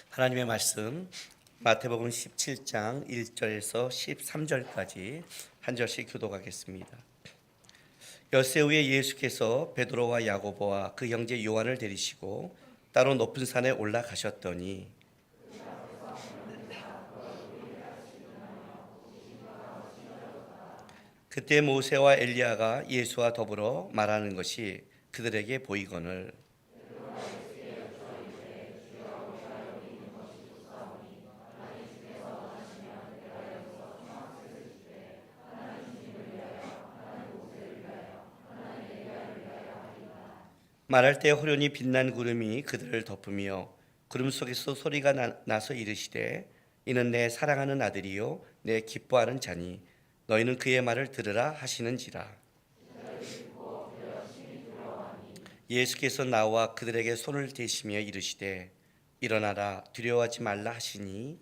하나님의 말씀 마태복음 17장 1절에서 13절까지 한 절씩 교독하겠습니다. 엿새 후에 예수께서 베드로와 야고보와 그 형제 요한을 데리시고 따로 높은 산에 올라가셨더니 그때 모세와 엘리야가 예수와 더불어 말하는 것이 그들에게 보이거늘 말할 때 호련히 빛난 구름이 그들을 덮으며 구름 속에서 소리가 나서 이르시되 이는 내 사랑하는 아들이요 내 기뻐하는 자니 너희는 그의 말을 들으라 하시는지라. 예수께서 나와 그들에게 손을 대시며 이르시되 일어나라 두려워하지 말라 하시니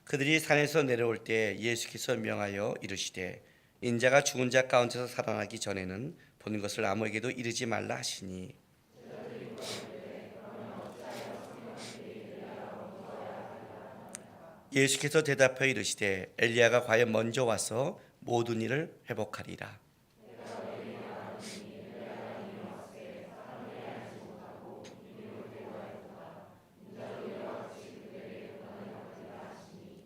그들이 산에서 내려올 때 예수께서 명하여 이르시되 인자가 죽은 자 가운데서 살아나기 전에는 본 것을 아무에게도 이르지 말라 하시니 예수께서 대답하여 이르시되 엘리야가 과연 먼저 와서 모든 일을 회복하리라.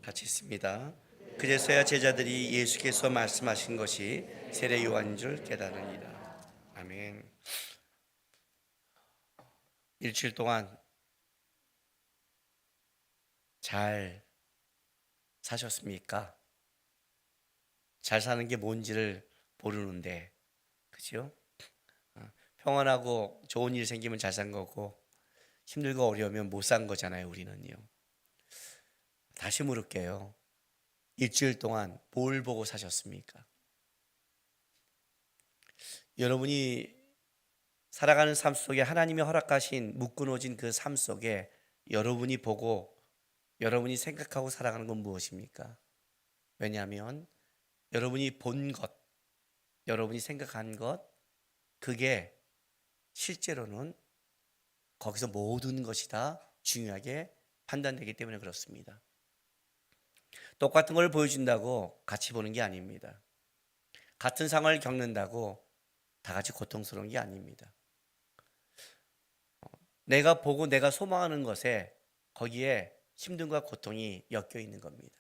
같이 있습니다. 그제서야 제자들이 예수께서 말씀하신 것이 세례 요한인 줄 깨달으니라. 아멘. 일주일 동안 잘 사셨습니까? 잘 사는 게 뭔지를 모르는데, 그죠? 평안하고 좋은 일 생기면 잘 산 거고 힘들고 어려우면 못 산 거잖아요, 우리는요. 다시 물을게요. 일주일 동안 뭘 보고 사셨습니까? 여러분이 살아가는 삶 속에 하나님이 허락하신 묶어놓은 그 삶 속에 여러분이 보고 여러분이 생각하고 살아가는 건 무엇입니까? 왜냐하면 여러분이 본 것, 여러분이 생각한 것, 그게 실제로는 거기서 모든 것이 다 중요하게 판단되기 때문에 그렇습니다. 똑같은 걸 보여준다고 같이 보는 게 아닙니다. 같은 상황을 겪는다고 다 같이 고통스러운 게 아닙니다. 내가 보고 내가 소망하는 것에 거기에 힘듦과 고통이 엮여 있는 겁니다.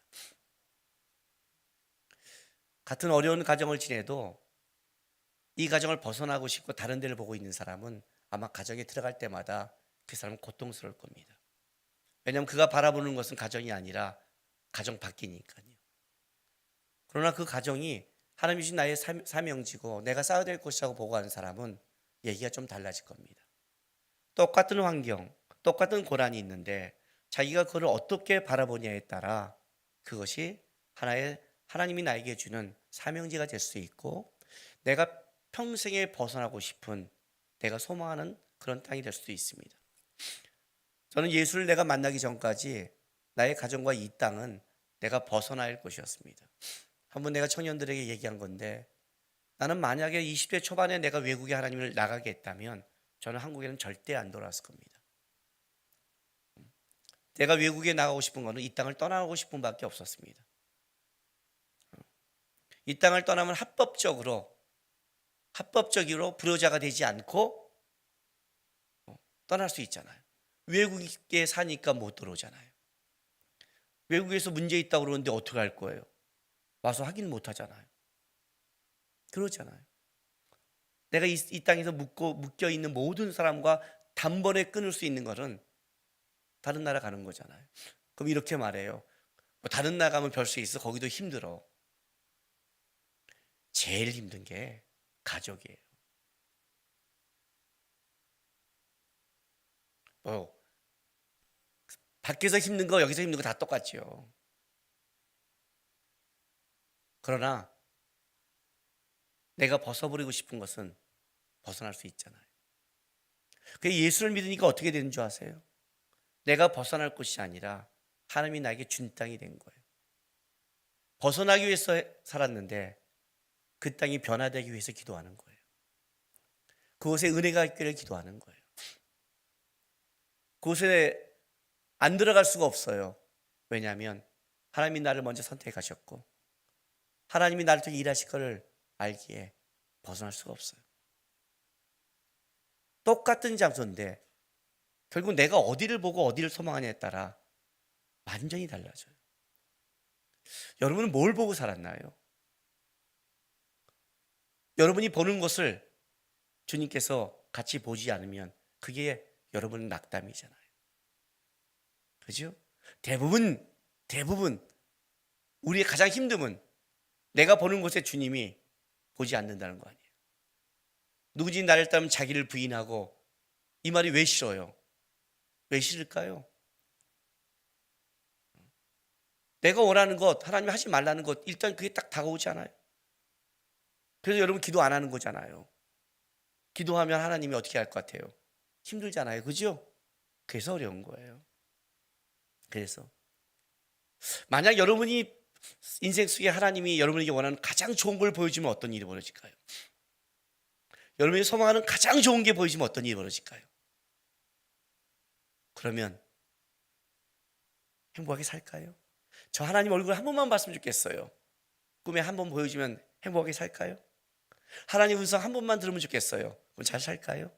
같은 어려운 가정을 지내도 이 가정을 벗어나고 싶고 다른 데를 보고 있는 사람은 아마 가정에 들어갈 때마다 그 사람은 고통스러울 겁니다. 왜냐하면 그가 바라보는 것은 가정이 아니라 가정 밖이니까요. 그러나 그 가정이 하나님이 주신 나의 사명지고 내가 쌓아야 될 것이라고 보고 하는 사람은 얘기가 좀 달라질 겁니다. 똑같은 환경, 똑같은 고난이 있는데 자기가 그걸 어떻게 바라보냐에 따라 그것이 하나님이 나에게 주는 사명지가 될 수 있고 내가 평생에 벗어나고 싶은 내가 소망하는 그런 땅이 될 수도 있습니다. 저는 예수를 내가 만나기 전까지 나의 가정과 이 땅은 내가 벗어나야 할 곳이었습니다. 한번 내가 청년들에게 얘기한 건데 나는 만약에 20대 초반에 내가 외국에 하나님을 나가게 했다면 저는 한국에는 절대 안 돌아왔을 겁니다. 내가 외국에 나가고 싶은 거는 이 땅을 떠나고 싶은 밖에 없었습니다. 이 땅을 떠나면 합법적으로 불효자가 되지 않고 떠날 수 있잖아요. 외국에 사니까 못 들어오잖아요. 외국에서 문제 있다고 그러는데 어떻게 할 거예요? 와서 확인 못 하잖아요. 그러잖아요. 내가 이 땅에서 묶여 있는 모든 사람과 단번에 끊을 수 있는 것은 다른 나라 가는 거잖아요. 그럼 이렇게 말해요. 뭐 다른 나라 가면 별 수 있어. 거기도 힘들어. 제일 힘든 게 가족이에요. 뭐 밖에서 힘든 거 여기서 힘든 거 다 똑같죠. 그러나 내가 벗어버리고 싶은 것은 벗어날 수 있잖아요. 그 예수를 믿으니까 어떻게 되는 줄 아세요? 내가 벗어날 곳이 아니라 하나님이 나에게 준 땅이 된 거예요. 벗어나기 위해서 살았는데 그 땅이 변화되기 위해서 기도하는 거예요. 그곳에 은혜가 있기를 기도하는 거예요. 그곳에 안 들어갈 수가 없어요. 왜냐하면 하나님이 나를 먼저 선택하셨고 하나님이 나를 통해 일하실 것을 알기에 벗어날 수가 없어요. 똑같은 장소인데 결국 내가 어디를 보고 어디를 소망하냐에 따라 완전히 달라져요. 여러분은 뭘 보고 살았나요? 여러분이 보는 것을 주님께서 같이 보지 않으면 그게 여러분은 낙담이잖아요. 그죠? 대부분 우리의 가장 힘듦은 내가 보는 곳에 주님이 보지 않는다는 거 아니에요. 누구든지 나를 따르면 자기를 부인하고, 이 말이 왜 싫어요? 왜 싫을까요? 내가 원하는 것, 하나님이 하지 말라는 것, 일단 그게 딱 다가오지 않아요. 그래서 여러분 기도 안 하는 거잖아요. 기도하면 하나님이 어떻게 할 것 같아요? 힘들잖아요. 그죠? 그래서 어려운 거예요. 그래서 만약 여러분이 인생 속에 하나님이 여러분에게 원하는 가장 좋은 걸 보여주면 어떤 일이 벌어질까요? 여러분이 소망하는 가장 좋은 게 보여지면 어떤 일이 벌어질까요? 그러면 행복하게 살까요? 저 하나님 얼굴 한 번만 봤으면 좋겠어요. 꿈에 한 번 보여주면 행복하게 살까요? 하나님 음성 한 번만 들으면 좋겠어요. 그럼 잘 살까요?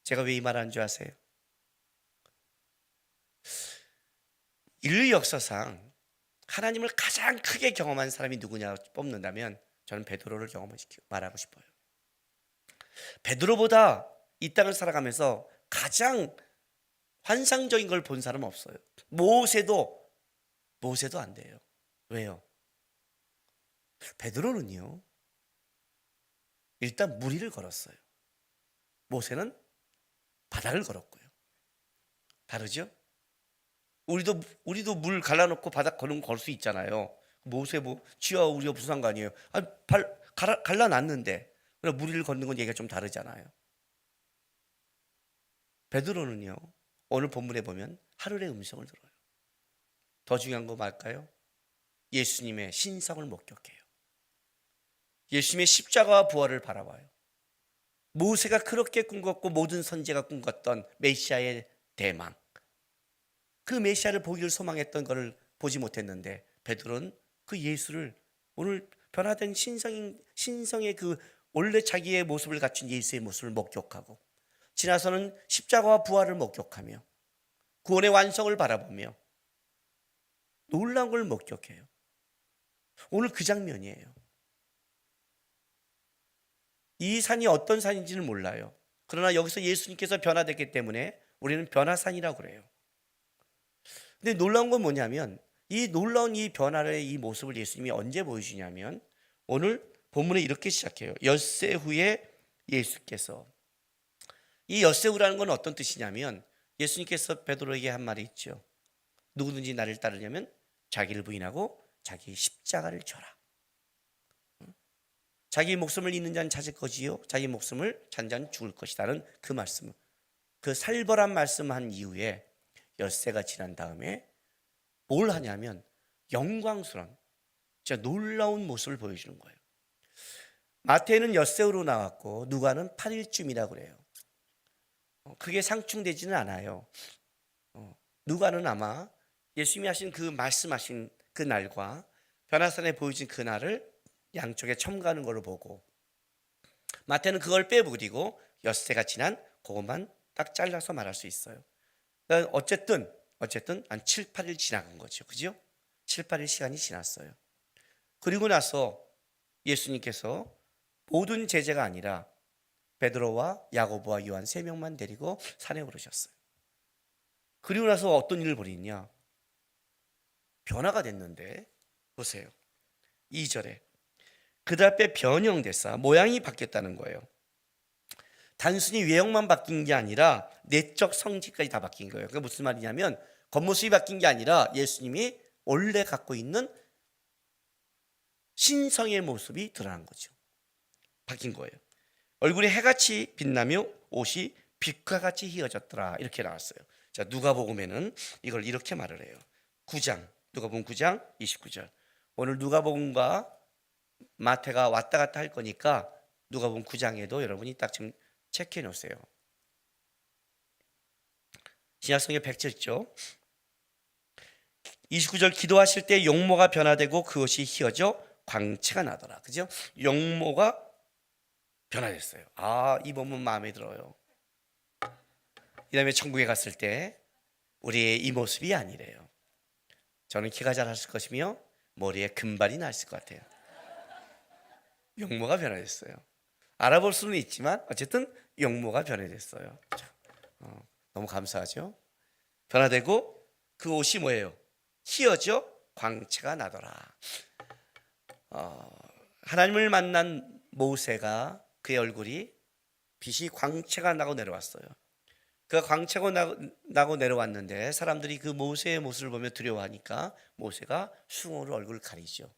제가 왜 이 말하는 줄 아세요? 인류 역사상 하나님을 가장 크게 경험한 사람이 누구냐 뽑는다면 저는 베드로를 말하고 싶어요. 베드로보다 이 땅을 살아가면서 가장 환상적인 걸 본 사람은 없어요. 모세도 안 돼요. 왜요? 베드로는요, 일단 물 위를 걸었어요. 모세는 바다를 걸었고요. 다르죠? 우리도 물 갈라놓고 바닥 거는 걸 수 있잖아요. 모세 쥐와 우리가 무슨 상관이에요? 갈라놨는데 물 위를 걷는 건 얘기가 좀 다르잖아요. 베드로는요, 오늘 본문에 보면 하늘의 음성을 들어요. 더 중요한 거 말까요? 예수님의 신성을 목격해요. 예수님의 십자가와 부활을 바라봐요. 모세가 그렇게 꿈꿨고 모든 선지자가 꿈꿨던 메시아의 대망, 그 메시아를 보기를 소망했던 것을 보지 못했는데 베드로는 그 예수를, 오늘 변화된 신성의 그 원래 자기의 모습을 갖춘 예수의 모습을 목격하고, 지나서는 십자가와 부활을 목격하며 구원의 완성을 바라보며 놀라운 걸 목격해요. 오늘 그 장면이에요. 이 산이 어떤 산인지는 몰라요. 그러나 여기서 예수님께서 변화됐기 때문에 우리는 변화산이라고 그래요. 근데 놀라운 건 뭐냐면, 이 놀라운 이 변화의 이 모습을 예수님이 언제 보여주냐면, 오늘 본문에 이렇게 시작해요. 엿새 후에 예수께서, 이 엿새 후라는 건 어떤 뜻이냐면, 예수님께서 베드로에게 한 말이 있죠. 누구든지 나를 따르려면 자기를 부인하고 자기 십자가를 져라. 자기 목숨을 잃는 자는 찾을 것이요 자기 목숨을 찾는 자는 죽을 것이라는 그 말씀, 그 살벌한 말씀한 이후에 엿새가 지난 다음에 뭘 하냐면 영광스러운, 진짜 놀라운 모습을 보여주는 거예요. 마태는 엿새로 나왔고 누가는 8일쯤이라고 그래요. 그게 상충되지는 않아요. 누가는 아마 예수님이 하신 그 말씀하신 그 날과 변화산에 보여진 그 날을 양쪽에 첨가하는 걸로 보고, 마태는 그걸 빼버리고 엿새가 지난 그것만 딱 잘라서 말할 수 있어요. 그러니까 어쨌든 한 7, 8일 지나간 거죠. 그죠? 7, 8일 시간이 지났어요. 그리고 나서 예수님께서 모든 제자가 아니라 베드로와 야고보와 요한 3명만 데리고 산에 오르셨어요. 그리고 나서 어떤 일을 벌이냐? 변화가 됐는데 보세요. 2절에 그들 앞에 변형됐어. 모양이 바뀌었다는 거예요. 단순히 외형만 바뀐 게 아니라 내적 성질까지 다 바뀐 거예요. 그게 무슨 말이냐면 겉모습이 바뀐 게 아니라 예수님이 원래 갖고 있는 신성의 모습이 드러난 거죠. 바뀐 거예요. 얼굴이 해같이 빛나며 옷이 빛과 같이 휘어졌더라, 이렇게 나왔어요. 자, 누가복음에는 이걸 이렇게 말을 해요. 9장, 누가복음 9장 29절. 오늘 누가복음과 마태가 왔다 갔다 할 거니까 누가복음 9장에도 여러분이 딱 지금 체크해 놓으세요. 신약성경 100절 29절 기도하실 때 용모가 변화되고 그것이 희어져 광채가 나더라. 그죠? 용모가 변화됐어요. 이 본문 마음에 들어요. 이 다음에 천국에 갔을 때 우리의 이 모습이 아니래요. 저는 키가 자랐을 것이며 머리에 금발이 났을 것 같아요. 용모가 변화됐어요. 알아볼 수는 있지만 어쨌든 용모가 변화됐어요. 너무 감사하죠. 변화되고 그 옷이 뭐예요? 희어져 광채가 나더라. 하나님을 만난 모세가 그의 얼굴이 빛이 광채가 나고 내려왔어요. 그가 광채가 나고 내려왔는데 사람들이 그 모세의 모습을 보며 두려워하니까 모세가 수공으로 얼굴을 가리죠.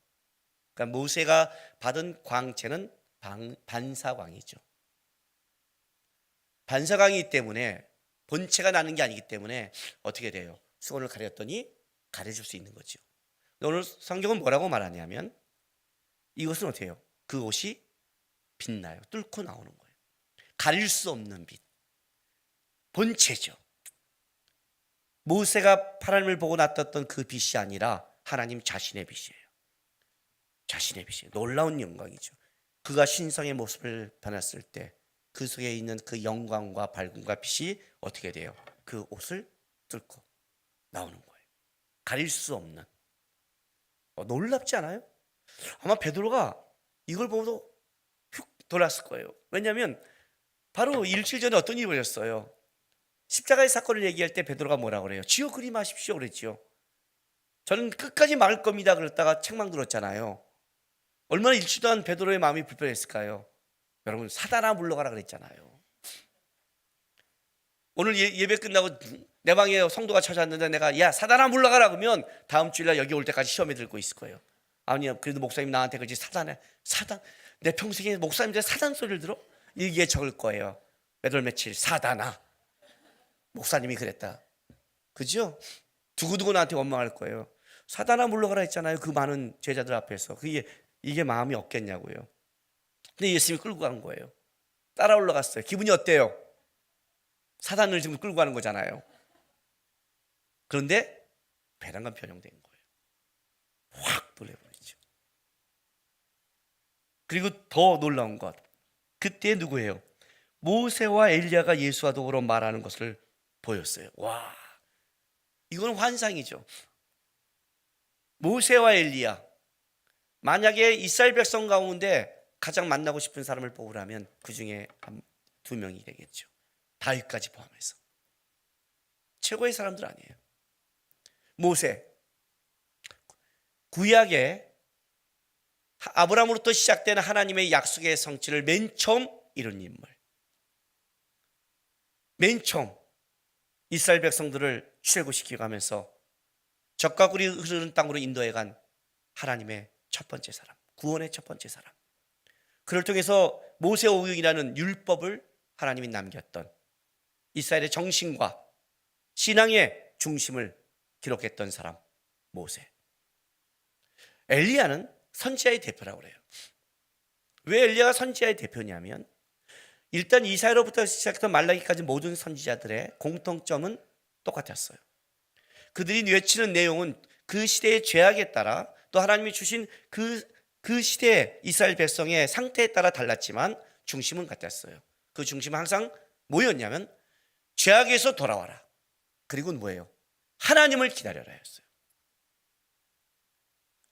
그러니까 모세가 받은 광채는 반사광이죠. 반사광이기 때문에 본체가 나는 게 아니기 때문에 어떻게 돼요? 수건을 가렸더니 가려줄 수 있는 거죠. 오늘 성경은 뭐라고 말하냐면 이것은 어떻게 해요? 그 옷이 빛나요. 뚫고 나오는 거예요. 가릴 수 없는 빛. 본체죠. 모세가 하나님을 보고 나떴던 그 빛이 아니라 하나님 자신의 빛이에요. 자신의 빛이에요. 놀라운 영광이죠. 그가 신성의 모습을 변했을 때 그 속에 있는 그 영광과 밝음과 빛이 어떻게 돼요? 그 옷을 뚫고 나오는 거예요. 가릴 수 없는. 놀랍지 않아요? 아마 베드로가 이걸 보고도 휙 돌았을 거예요. 왜냐하면 바로 일주일 전에 어떤 일이 벌였어요. 십자가의 사건을 얘기할 때 베드로가 뭐라고 그래요? 주여 그리마십시오 그랬지요. 저는 끝까지 막을 겁니다 그랬다가 책망 들었잖아요. 얼마나 일주일 동안 베드로의 마음이 불편했을까요? 여러분 사단아 물러가라 그랬잖아요. 오늘 예배 끝나고 내 방에 성도가 찾아왔는데 내가 야 사단아 물러가라 그러면 다음 주일날 여기 올 때까지 시험에 들고 있을 거예요. 아니 그래도 목사님 나한테 그러지 사단 내 평생에 목사님들 사단 소리를 들어? 일기에 적을 거예요. 몇 월 며칠 사단아 목사님이 그랬다. 그죠? 두고두고 나한테 원망할 거예요. 사단아 물러가라 했잖아요. 그 많은 제자들 앞에서. 이게 마음이 없겠냐고요. 근데 예수님이 끌고 간 거예요. 따라 올라갔어요. 기분이 어때요? 사단을 지금 끌고 가는 거잖아요. 그런데 배란간 변형된 거예요. 확 돌려버리죠. 그리고 더 놀라운 것, 그때 누구예요? 모세와 엘리야가 예수와 더불어 말하는 것을 보였어요. 와, 이건 환상이죠. 모세와 엘리야, 만약에 이스라엘 백성 가운데 가장 만나고 싶은 사람을 뽑으라면 그 중에 두 명이 되겠죠. 다윗까지 포함해서 최고의 사람들 아니에요. 모세, 구약에 아브라함으로부터 시작되는 하나님의 약속의 성취를 맨 처음 이룬 인물, 맨 처음 이스라엘 백성들을 출애굽시키고 가면서 적과 꿀이 흐르는 땅으로 인도해 간 하나님의 첫 번째 사람, 구원의 첫 번째 사람. 그를 통해서 모세오경이라는 율법을 하나님이 남겼던 이스라엘의 정신과 신앙의 중심을 기록했던 사람 모세. 엘리야는 선지자의 대표라고 그래요. 왜 엘리야가 선지자의 대표냐면 일단 이사야로부터 시작해서 말라기까지 모든 선지자들의 공통점은 똑같았어요. 그들이 외치는 내용은 그 시대의 죄악에 따라 또 하나님이 주신 그 시대의 이스라엘 백성의 상태에 따라 달랐지만 중심은 같았어요. 그 중심은 항상 뭐였냐면 죄악에서 돌아와라. 그리고 뭐예요? 하나님을 기다려라 였어요.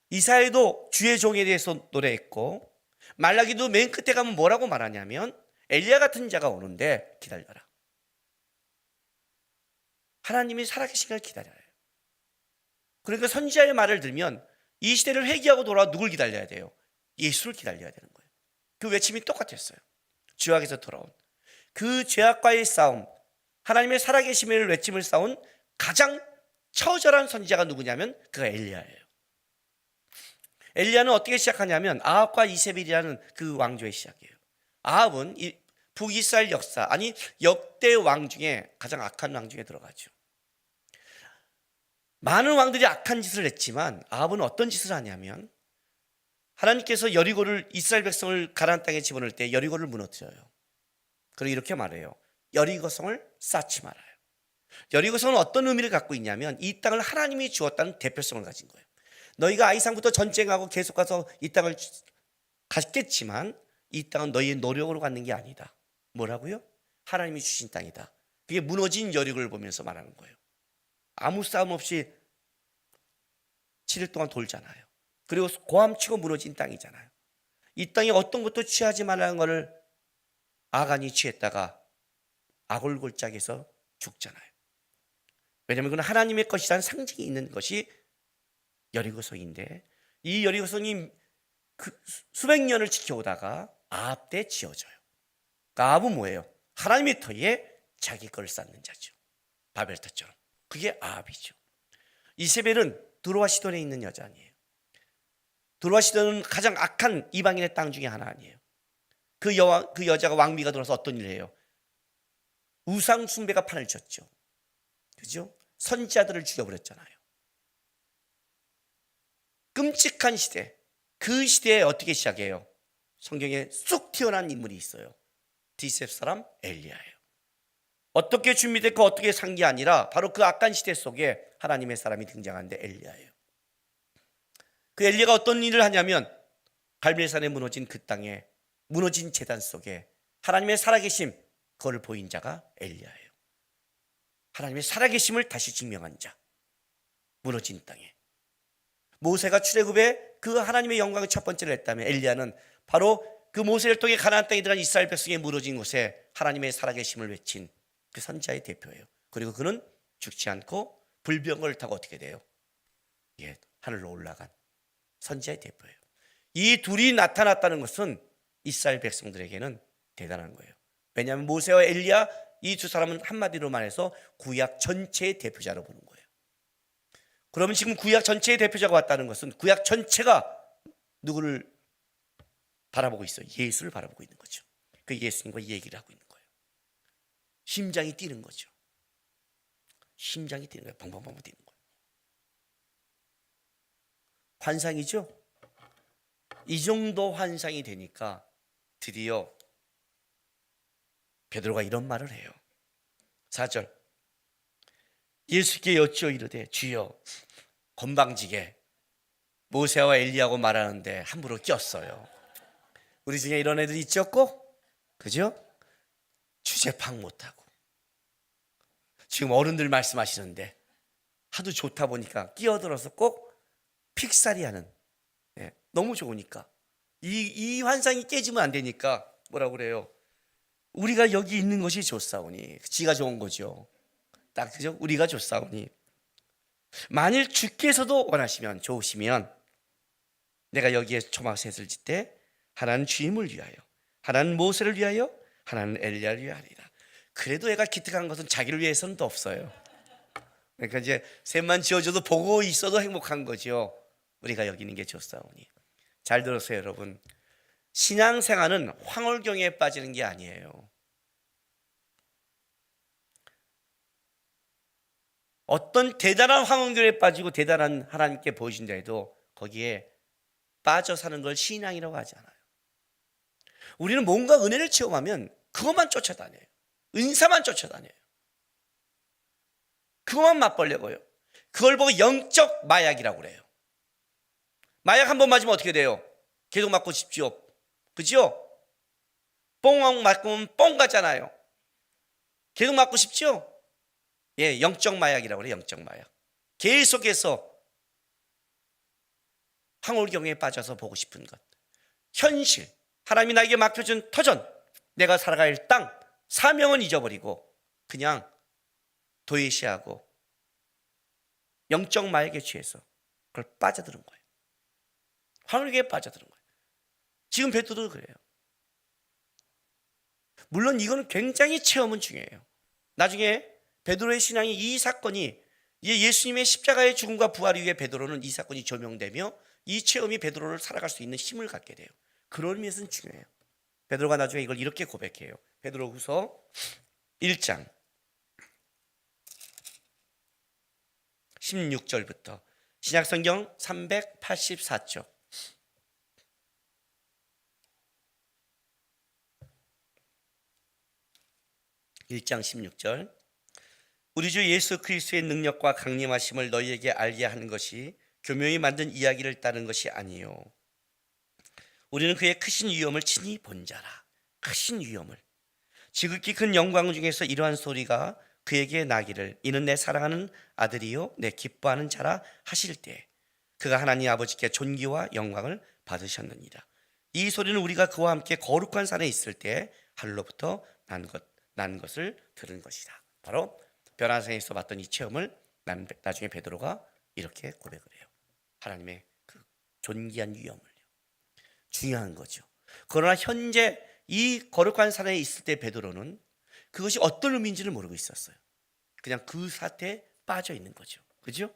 이사야도 주의 종에 대해서 노래했고 말라기도 맨 끝에 가면 뭐라고 말하냐면 엘리야 같은 자가 오는데 기다려라. 하나님이 살아계신 걸 기다려야 해요. 그러니까 선지자의 말을 들으면 이 시대를 회개하고 돌아와 누굴 기다려야 돼요? 예수를 기다려야 되는 거예요. 그 외침이 똑같았어요. 죄악에서 돌아온 그 죄악과의 싸움, 하나님의 살아계심을 외침을 싸운 가장 처절한 선지자가 누구냐면 그가 엘리야예요. 엘리야는 어떻게 시작하냐면 아합과 이세벨이라는 그 왕조의 시작이에요. 아합은 북이스라엘 역사, 아니 역대 왕 중에 가장 악한 왕 중에 들어가죠. 많은 왕들이 악한 짓을 했지만 아합은 어떤 짓을 하냐면 하나님께서 여리고를 이스라엘 백성을 가나안 땅에 집어넣을 때 여리고를 무너뜨려요. 그리고 이렇게 말해요. 여리고성을 쌓지 말아요. 여리고성은 어떤 의미를 갖고 있냐면 이 땅을 하나님이 주었다는 대표성을 가진 거예요. 너희가 아이상부터 전쟁하고 계속 가서 이 땅을 갔겠지만 이 땅은 너희의 노력으로 갖는 게 아니다. 뭐라고요? 하나님이 주신 땅이다. 그게 무너진 여리고를 보면서 말하는 거예요. 아무 싸움 없이 7일 동안 돌잖아요. 그리고 고함치고 무너진 땅이잖아요. 이 땅에 어떤 것도 취하지 말라는 것을 아간이 취했다가 아골골짝에서 죽잖아요. 왜냐하면 그건 하나님의 것이라는 상징이 있는 것이 여리고성인데 이 여리고성이 수백 년을 지켜오다가 아합 때 지어져요. 그러니까 아합은 뭐예요? 하나님의 터에 자기 걸 쌓는 자죠. 바벨탑처럼. 그게 아합이죠. 이세벨은 두로와 시돈에 있는 여자 아니에요. 두로와 시돈은 가장 악한 이방인의 땅 중에 하나 아니에요. 그 여자가 왕비가 들어서 어떤 일을 해요? 우상 숭배가 판을 쳤죠. 그죠? 선지자들을 죽여버렸잖아요. 끔찍한 시대. 그 시대에 어떻게 시작해요? 성경에 쑥 튀어나온 인물이 있어요. 디셉 사람 엘리야예요. 어떻게 준비됐고 어떻게 산 게 아니라 바로 그 악한 시대 속에 하나님의 사람이 등장하는데 엘리야예요. 그 엘리야가 어떤 일을 하냐면 갈멜산에 무너진 그 땅에 무너진 제단 속에 하나님의 살아계심 그걸 보인 자가 엘리야예요. 하나님의 살아계심을 다시 증명한 자. 무너진 땅에. 모세가 출애굽에 그 하나님의 영광의 첫 번째를 했다면 엘리야는 바로 그 모세를 통해 가나안 땅에 들어간 이스라엘 백성이 무너진 곳에 하나님의 살아계심을 외친 그 선지자의 대표예요. 그리고 그는 죽지 않고 불병거를 타고 어떻게 돼요? 예, 하늘로 올라간 선지자의 대표예요. 이 둘이 나타났다는 것은 이스라엘 백성들에게는 대단한 거예요. 왜냐하면 모세와 엘리야 이 두 사람은 한마디로 말해서 구약 전체의 대표자로 보는 거예요. 그러면 지금 구약 전체의 대표자가 왔다는 것은 구약 전체가 누구를 바라보고 있어요? 예수를 바라보고 있는 거죠. 그 예수님과 얘기를 하고 있는 거예요. 심장이 뛰는 거죠. 심장이 뛰는 거예요. 벙벙벙 뛰는 거예요. 환상이죠? 이 정도 환상이 되니까 드디어 베드로가 이런 말을 해요. 4절 예수께 여쭈어 이르되 주여 건방지게 모세와 엘리야고 말하는데 함부로 꼈어요. 우리 중에 이런 애들 있죠? 꼭? 그죠? 주제 파악 못하고 지금 어른들 말씀하시는데 하도 좋다 보니까 끼어들어서 꼭 픽살이하는 너무 좋으니까 이 환상이 깨지면 안 되니까 뭐라고 그래요? 우리가 여기 있는 것이 좋사오니 지가 좋은 거죠. 딱 그죠? 우리가 좋사오니 만일 주께서도 원하시면 좋으시면 내가 여기에 초막셋을 짓되 하나는 주임을 위하여 하나는 모세를 위하여 하나는 엘리야를 위하리라. 그래도 애가 기특한 것은 자기를 위해서는 또 없어요. 그러니까 이제 셋만 지어줘도 보고 있어도 행복한 거죠. 우리가 여기 있는 게 좋사오니. 잘 들으세요 여러분. 신앙생활은 황홀경에 빠지는 게 아니에요. 어떤 대단한 황홀경에 빠지고 대단한 하나님께 보여준다 해도 거기에 빠져 사는 걸 신앙이라고 하지 않아요. 우리는 뭔가 은혜를 체험하면 그것만 쫓아다녀요. 은사만 쫓아다녀요. 그것만 맛보려고요. 그걸 보고 영적 마약이라고 그래요. 마약 한 번 맞으면 어떻게 돼요? 계속 맞고 싶죠. 그죠? 뽕 맞으면 뽕 같잖아요. 계속 맞고 싶죠? 예, 영적 마약이라고 그래요. 영적 마약. 계속해서 황홀경에 빠져서 보고 싶은 것. 현실, 하나님이 나에게 맡겨준 터전, 내가 살아갈 땅, 사명은 잊어버리고 그냥 도외시하고 영적 마약에 취해서 그걸 빠져드는 거예요. 황홀경에 빠져드는 거예요. 지금 베드로도 그래요. 물론 이거는 굉장히 체험은 중요해요. 나중에 베드로의 신앙이 이 사건이 예수님의 십자가의 죽음과 부활 이후에 베드로는 이 사건이 조명되며 이 체험이 베드로를 살아갈 수 있는 힘을 갖게 돼요. 그런 의미에서는 중요해요. 베드로가 나중에 이걸 이렇게 고백해요. 베드로후서 1장 16절부터 신약성경 384쪽 1장 16절. 우리 주 예수 그리스도의 능력과 강림하심을 너희에게 알게 하는 것이 교묘히 만든 이야기를 따른 것이 아니요 우리는 그의 크신 위엄을 친히 본 자라. 크신 위엄을, 지극히 큰 영광 중에서 이러한 소리가 그에게 나기를 이는 내 사랑하는 아들이요 내 기뻐하는 자라 하실 때 그가 하나님 아버지께 존귀와 영광을 받으셨느니라. 이 소리는 우리가 그와 함께 거룩한 산에 있을 때 하늘로부터 난 것을 들은 것이다. 바로 벼랑산에서 봤던 이 체험을 나중에 베드로가 이렇게 고백을 해요. 하나님의 그 존귀한 위엄을요. 중요한 거죠. 그러나 현재 이 거룩한 산에 있을 때 베드로는 그것이 어떤 의미인지를 모르고 있었어요. 그냥 그 사태에 빠져 있는 거죠. 그죠?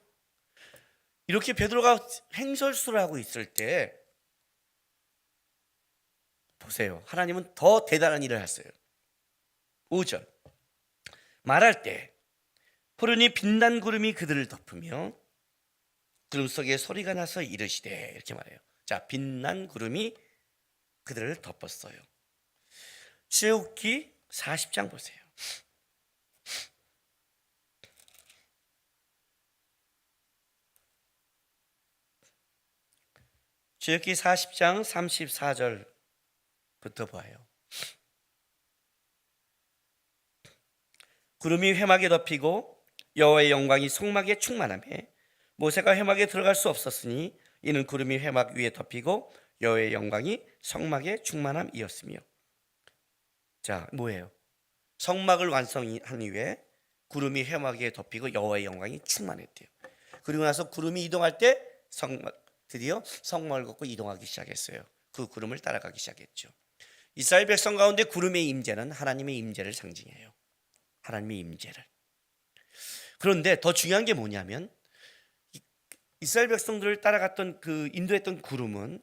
이렇게 베드로가 횡설수를 하고 있을 때 보세요. 하나님은 더 대단한 일을 하셨어요. 5절. 말할 때 푸르니 빛난 구름이 그들을 덮으며 구름 속에 소리가 나서 이르시되, 이렇게 말해요. 자, 빛난 구름이 그들을 덮었어요. 출애굽기 40장 보세요. 출애굽기 40장 34절부터 봐요. 구름이 회막에 덮이고 여호와의 영광이 성막에 충만하매 모세가 회막에 들어갈 수 없었으니 이는 구름이 회막 위에 덮이고 여호와의 영광이 성막에 충만함이었으며. 자, 뭐예요? 성막을 완성한 이후에 구름이 회막에 덮이고 여호와의 영광이 충만했대요. 그리고 나서 구름이 이동할 때 드디어 성막을 걷고 이동하기 시작했어요. 그 구름을 따라가기 시작했죠. 이스라엘 백성 가운데 구름의 임재는 하나님의 임재를 상징해요. 하나님의 임재를. 그런데 더 중요한 게 뭐냐면 이스라엘 백성들을 따라갔던 그 인도했던 구름은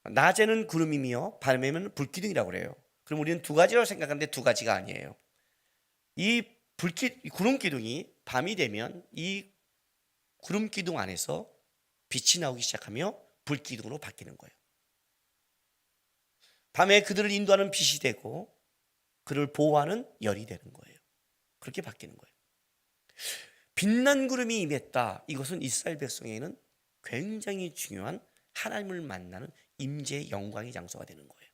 낮에는 구름이며 밤에는 불기둥이라고 그래요. 그럼 우리는 두 가지라고 생각하는데 두 가지가 아니에요. 이 구름 기둥이 밤이 되면 이 구름 기둥 안에서 빛이 나오기 시작하며 불기둥으로 바뀌는 거예요. 밤에 그들을 인도하는 빛이 되고 그를 보호하는 열이 되는 거예요. 그렇게 바뀌는 거예요. 빛난 구름이 임했다. 이것은 이스라엘 백성에게는 굉장히 중요한 하나님을 만나는 임재의 영광의 장소가 되는 거예요.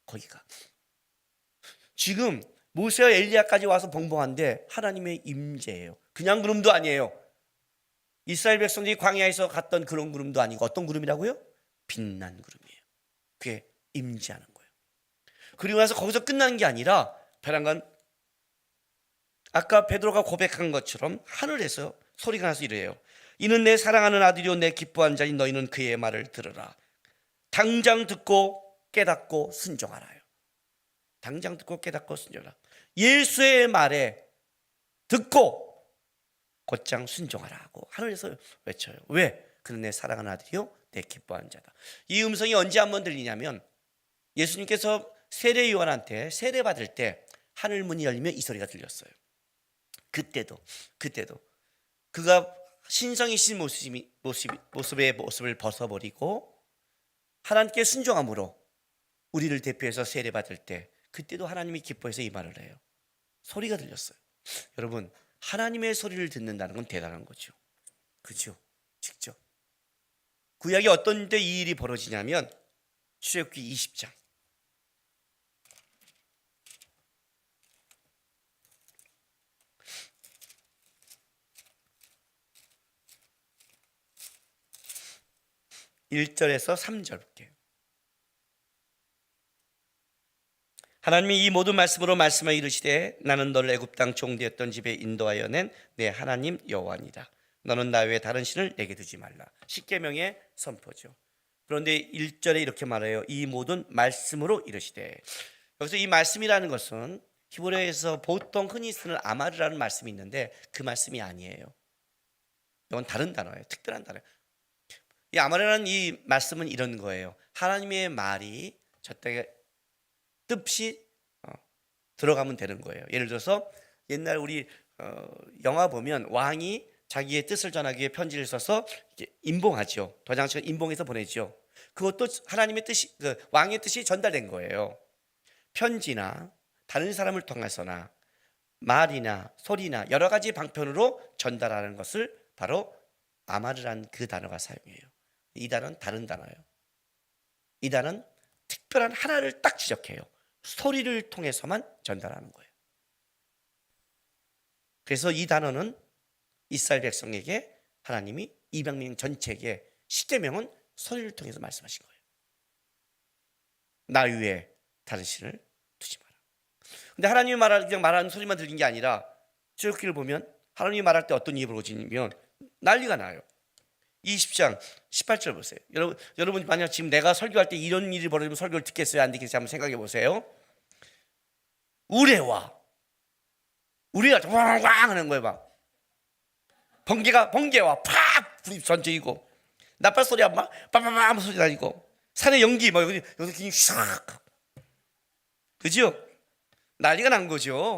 거기가 지금 모세와 엘리야까지 와서 봉봉한데 하나님의 임재예요. 그냥 구름도 아니에요. 이스라엘 백성들이 광야에서 갔던 그런 구름도 아니고 어떤 구름이라고요? 빛난 구름이에요. 그게 임재하는 거예요. 그리고 나서 거기서 끝나는 게 아니라 벼랑간 아까 베드로가 고백한 것처럼 하늘에서 소리가 나서 이래요. 이는 내 사랑하는 아들이요 내 기뻐한 자인 너희는 그의 말을 들으라. 당장 듣고 깨닫고 순종하라요. 당장 듣고 깨닫고 순종하라. 예수의 말에 듣고 곧장 순종하라고 하늘에서 외쳐요. 왜? 그는 내 사랑하는 아들이요 내 기뻐한 자다. 이 음성이 언제 한번 들리냐면 예수님께서 세례 요한한테 세례 받을 때 하늘 문이 열리며 이 소리가 들렸어요. 그때도 그가 신성이신 모습을 벗어버리고 하나님께 순종함으로 우리를 대표해서 세례 받을 때 그때도 하나님이 기뻐해서 이 말을 해요. 소리가 들렸어요. 여러분, 하나님의 소리를 듣는다는 건 대단한 거죠. 그죠? 직접. 구약에 어떤 때 이 일이 벌어지냐면 출애굽기 20장 1절에서 3절 볼게요. 하나님이 이 모든 말씀으로 말씀하여 이르시되 나는 너를 애굽 땅 종되었던 집에 인도하여 낸 내 하나님 여호와니라. 너는 나 외에 다른 신을 내게 두지 말라. 십계명의 선포죠. 그런데 1절에 이렇게 말해요. 이 모든 말씀으로 이르시되. 여기서 이 말씀이라는 것은 히브리어에서 보통 흔히 쓰는 아마르라는 말씀이 있는데 그 말씀이 아니에요. 이건 다른 단어예요. 특별한 단어예요. 이 아마르라는 이 말씀은 이런 거예요. 하나님의 말이 저 땅에 뜻이 들어가면 되는 거예요. 예를 들어서 옛날 우리 영화 보면 왕이 자기의 뜻을 전하기 위해 편지를 써서 임봉하죠. 도장식을 임봉해서 보내죠. 그것도 하나님의 뜻이, 왕의 뜻이 전달된 거예요. 편지나 다른 사람을 통해서나 말이나 소리나 여러 가지 방편으로 전달하는 것을 바로 아마르란 그 단어가 사용해요. 이 단어는 다른 단어예요. 이 단어는 특별한 하나를 딱 지적해요. 소리를 통해서만 전달하는 거예요. 그래서 이 단어는 이스라엘 백성에게 하나님이 이방민 전체에게 십계명은 소리를 통해서 말씀하신 거예요. 나 위에 다른 신을 두지 마라. 근데 하나님이 그냥 말하는 소리만 들린 게 아니라 출애굽기를 보면 하나님이 말할 때 어떤 입을 오지면 난리가 나요. 20장 18절 보세요. 여러분 만약 지금 내가 설교할 때 이런 일이 벌어지면 설교를 듣겠어요, 안 듣겠어요? 한번 생각해 보세요. 우레와 왕왕 하는 거예요. 막 번개와 팍 불이 전쟁이고 나팔 소리가 막 빠바밤 소리 나고 산의 연기 막 여기서 그냥 샥, 그죠? 난리가 난 거죠.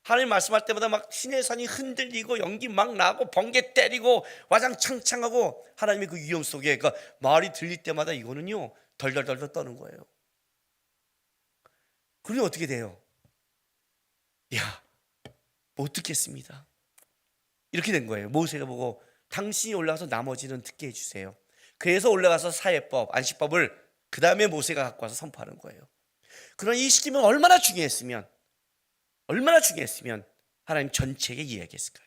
하나님 말씀할 때마다 막 시내산이 흔들리고 연기 막 나고 번개 때리고 와장창창하고 하나님의 그 위험 속에 그러니까 말이 들릴 때마다 이거는요 덜덜덜덜 떠는 거예요. 그러면 어떻게 돼요? 야, 못 듣겠습니다. 이렇게 된 거예요. 모세가 보고 당신이 올라가서 나머지는 듣게 해주세요. 그래서 올라가서 사회법, 안식법을 그 다음에 모세가 갖고 와서 선포하는 거예요. 그러나 이 시기면 얼마나 중요했으면 하나님 전체에게 이야기했을까요?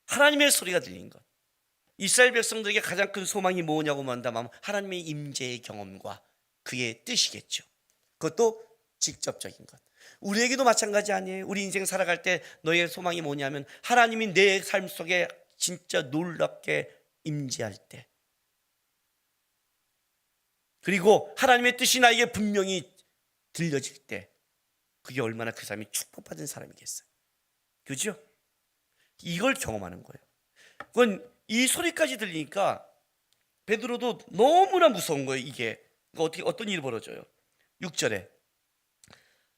하나님의 소리가 들린 것. 이스라엘 백성들에게 가장 큰 소망이 뭐냐고 한다면 하나님의 임재의 경험과 그의 뜻이겠죠. 그것도 직접적인 것. 우리에게도 마찬가지 아니에요? 우리 인생 살아갈 때 너의 소망이 뭐냐면 하나님이 내 삶 속에 진짜 놀랍게 임재할 때, 그리고 하나님의 뜻이 나에게 분명히 들려질 때, 그게 얼마나 그 사람이 축복받은 사람이겠어요. 그죠? 이걸 경험하는 거예요. 그건 이 소리까지 들리니까 베드로도 너무나 무서운 거예요. 이게 어떤 일이 벌어져요. 6절에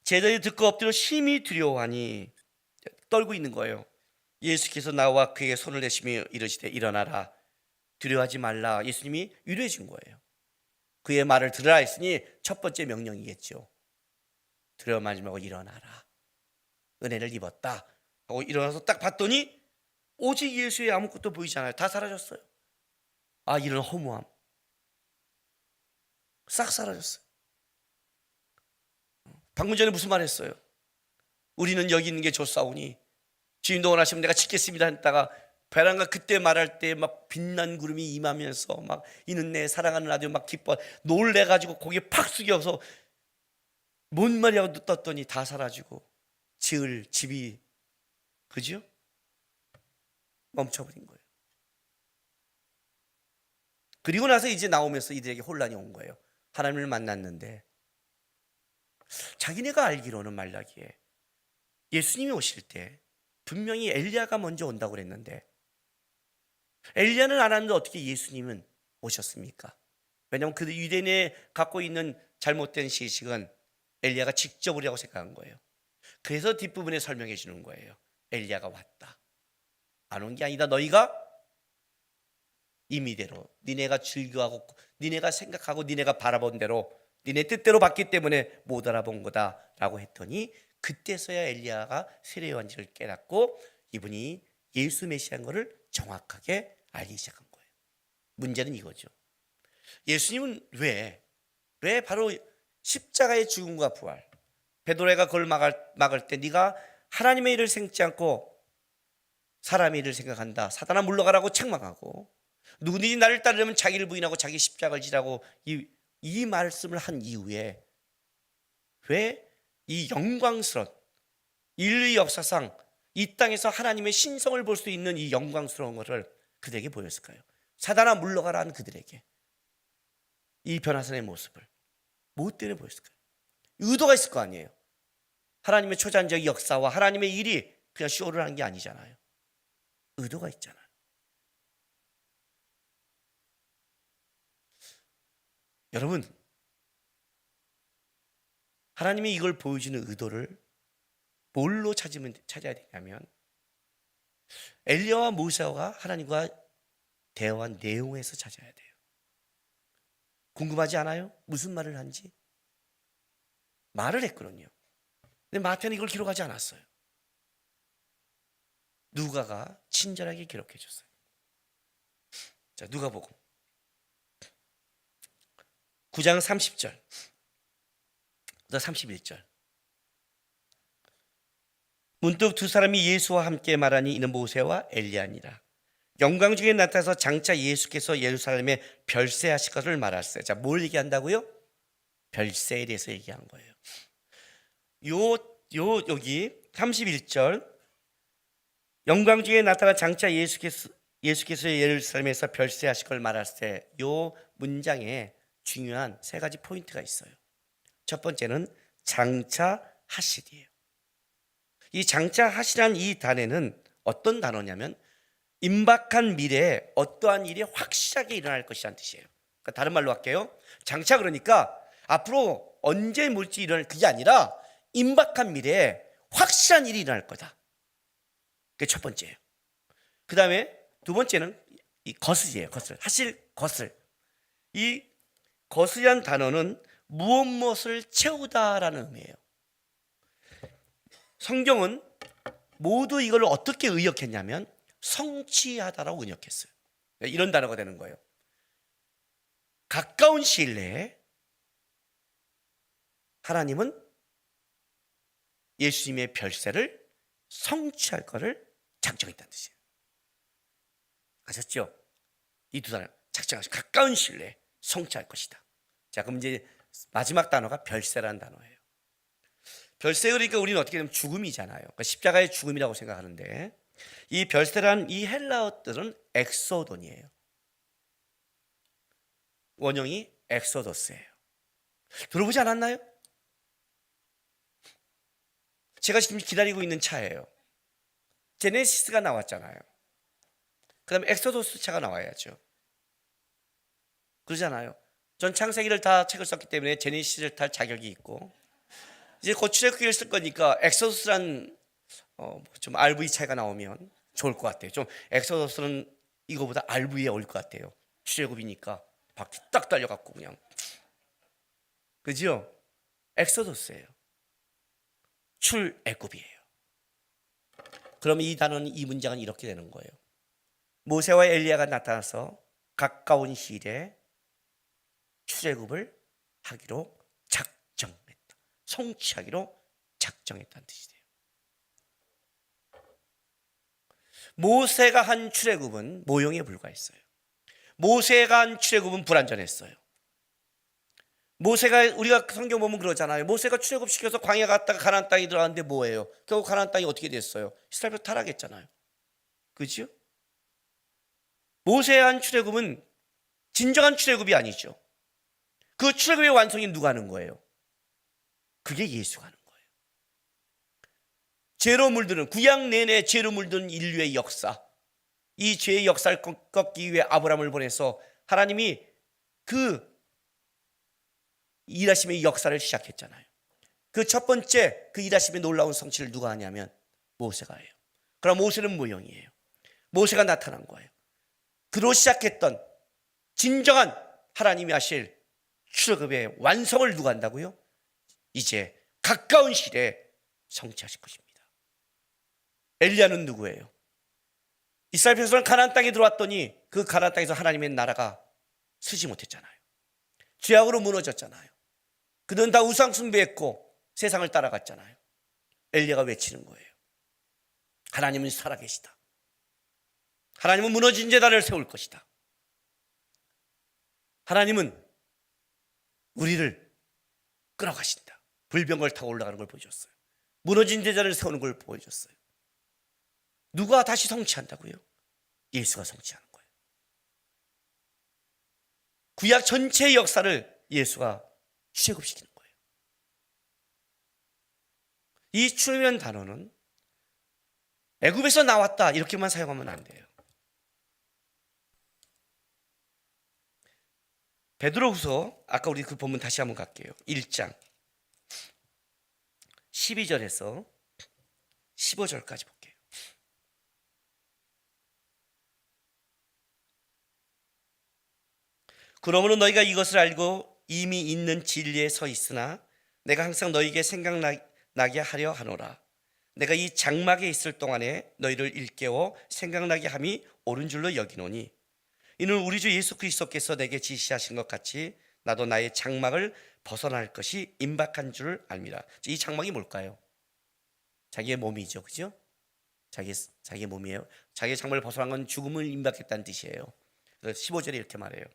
제자들이 듣고 엎드려 심히 두려워하니, 떨고 있는 거예요. 예수께서 나와 그에게 손을 내시며 이르시되 일어나라, 두려워하지 말라. 예수님이 위로해 준 거예요. 그의 말을 들으라 했으니 첫 번째 명령이겠죠. 두려워하지 말고 일어나라. 은혜를 입었다 하고 일어나서 딱 봤더니 오직 예수의 아무것도 보이지 않아요. 다 사라졌어요. 아, 이런 허무함 싹 사라졌어요. 방금 전에 무슨 말 했어요? 우리는 여기 있는 게 좋사오니 주님도 원하시면 내가 지켰습니다 했다가 베란가 그때 말할 때 막 빛난 구름이 임하면서 막 이는 내 사랑하는 아들 막 기뻐 놀래가지고 고개 팍 숙여서 뭔 말이라고 떴더니 다 사라지고 지을 집이, 그죠? 멈춰버린 거예요. 그리고 나서 이제 나오면서 이들에게 혼란이 온 거예요. 하나님을 만났는데 자기네가 알기로는 말라기에 예수님이 오실 때 분명히 엘리야가 먼저 온다고 그랬는데 엘리야는 안 왔는데 어떻게 예수님은 오셨습니까? 왜냐하면 그 유대인이 갖고 있는 잘못된 시식은 엘리야가 직접 오리라고 생각한 거예요. 그래서 뒷부분에 설명해 주는 거예요. 엘리야가 왔다. 안 온 게 아니다. 너희가 임의대로 니네가 즐겨하고 니네가 생각하고 니네가 바라본 대로 니네 뜻대로 봤기 때문에 못 알아본 거다라고 했더니 그때서야 엘리야가 세례요한을 깨닫고 이분이 예수 메시아인 것을 정확하게 알기 시작한 거예요. 문제는 이거죠. 예수님은 왜 바로 십자가의 죽음과 부활, 베드로가 그걸 막을 때 네가 하나님의 일을 생각지 않고 사람의 일을 생각한다, 사단아 물러가라고 책망하고 누구든지 나를 따르려면 자기를 부인하고 자기 십자가를 지라고 이 말씀을 한 이후에 왜 이 영광스러운 인류 역사상 이 땅에서 하나님의 신성을 볼 수 있는 이 영광스러운 것을 그들에게 보였을까요? 사단아 물러가라 한 그들에게 이 변화선의 모습을 뭐 때문에 보였을까요? 의도가 있을 거 아니에요. 하나님의 초자연적 역사와 하나님의 일이 그냥 쇼를 한 게 아니잖아요. 의도가 있잖아요. 여러분, 하나님이 이걸 보여주는 의도를 뭘로 찾아야 되냐면 엘리야와 모세가 하나님과 대화한 내용에서 찾아야 돼요. 궁금하지 않아요? 무슨 말을 한지? 말을 했거든요. 근데 마태는 이걸 기록하지 않았어요. 누가가 친절하게 기록해 줬어요. 자, 누가복음 9장 30절, 31절. 문득 두 사람이 예수와 함께 말하니 이는 모세와 엘리야니라. 영광 중에 나타나서 장차 예수께서 예루살렘에 별세하실 것을 말했어요. 자, 뭘 얘기한다고요? 별세에 대해서 얘기한 거예요. 여기 31절, 영광 중에 나타나 장차 예수께서 예루살렘에서 별세하실 걸 말할 때, 요 문장에 중요한 세 가지 포인트가 있어요. 첫 번째는 장차 하실이에요. 이 장차 하시란 이 단어는 어떤 단어냐면 임박한 미래에 어떠한 일이 확실하게 일어날 것이라는 뜻이에요. 그러니까 다른 말로 할게요. 장차, 그러니까 앞으로 언제 뭘지 일어날, 그게 아니라 임박한 미래에 확실한 일이 일어날 거다. 그게 첫 번째예요. 그 다음에 두 번째는 이 거슬이에요. 거슬. 하실 거슬. 이 거슬이란 단어는 무엇을 채우다라는 의미예요. 성경은 모두 이걸 어떻게 의역했냐면 성취하다라고 의역했어요. 이런 단어가 되는 거예요. 가까운 시일 내에 하나님은 예수님의 별세를 성취할 것을 작정했다는 뜻이에요. 아셨죠? 이 두 단어 작정하시고 가까운 시일 내에 성취할 것이다. 자, 그럼 이제 마지막 단어가 별세라는 단어예요. 별세, 그러니까 우리는 어떻게 보면 죽음이잖아요. 그러니까 십자가의 죽음이라고 생각하는데, 이 별세라는 이 헬라어들은 엑소돈이에요. 원형이 엑소더스예요. 들어보지 않았나요? 제가 지금 기다리고 있는 차예요. 제네시스가 나왔잖아요. 그 다음에 엑소더스 차가 나와야죠. 그러잖아요. 전 창세기를 다 책을 썼기 때문에 제네시스를 탈 자격이 있고, 이제 곧 출애굽기를 쓸 거니까 엑소더스란 좀 RV 차가 나오면 좋을 것 같아요. 좀 엑소더스는 이거보다 RV에 어울릴 것 같아요. 출애굽이니까 바퀴 딱 달려갖고 그냥, 그죠? 엑소더스예요. 출애굽이에요. 그럼 이 단어는, 이 문장은 이렇게 되는 거예요. 모세와 엘리야가 나타나서 가까운 시일에 출애굽을 하기로 작정했다. 성취하기로 작정했다는 뜻이 돼요. 모세가 한 출애굽은 모형에 불과했어요. 모세가 한 출애굽은 불완전했어요. 모세가, 우리가 성경 보면 그러잖아요. 모세가 출애굽시켜서 광야 갔다가 가나안 땅에 들어갔는데 뭐예요? 결국 가나안 땅이 어떻게 됐어요? 이스라엘 타락했잖아요. 그렇죠? 모세의 한 출애굽은 진정한 출애굽이 아니죠. 그 출애굽의 완성이 누가 하는 거예요? 그게 예수가 하는 거예요. 죄로 물드는, 구약 내내 죄로 물든 인류의 역사, 이 죄의 역사를 꺾기 위해 아브라함을 보내서 하나님이 그 일하심의 역사를 시작했잖아요. 그 첫 번째 그 일하심의 놀라운 성취를 누가 하냐면 모세가 해요. 그럼 모세는 모형이에요. 모세가 나타난 거예요. 그로 시작했던 진정한 하나님이 하실 출애굽의 완성을 누가 한다고요? 이제 가까운 시일에 성취하실 것입니다. 엘리야는 누구예요? 이스라엘 백성은 가나안 땅에 들어왔더니 그 가나안 땅에서 하나님의 나라가 서지 못했잖아요. 죄악으로 무너졌잖아요. 그들은 다 우상 숭배했고 세상을 따라갔잖아요. 엘리야가 외치는 거예요. 하나님은 살아계시다. 하나님은 무너진 제단을 세울 것이다. 하나님은 우리를 끌어가신다. 불병을 타고 올라가는 걸 보여줬어요. 무너진 제단을 세우는 걸 보여줬어요. 누가 다시 성취한다고요? 예수가 성취하는 거예요. 구약 전체의 역사를 예수가 출애굽시키는 거예요. 이 출애굽이라는 단어는 애굽에서 나왔다 이렇게만 사용하면 안 돼요. 베드로후서, 아까 우리 그 본문 다시 한번 갈게요. 1장 12절에서 15절까지 볼게요. 그러므로 너희가 이것을 알고 이미 있는 진리에 서 있으나 내가 항상 너희에게 나게 하려 하노라. 내가 이 장막에 있을 동안에 너희를 일깨워 생각나게 함이 옳은 줄로 여기노니 이는 우리 주 예수 그리스도께서 내게 지시하신 것 같이 나도 나의 장막을 벗어날 것이 임박한 줄 알미라. 이 장막이 뭘까요? 자기의 몸이죠, 그죠? 자기의 몸이에요. 자기의 장막을 벗어난 건 죽음을 임박했다는 뜻이에요. 그래서 15절에 이렇게 말해요.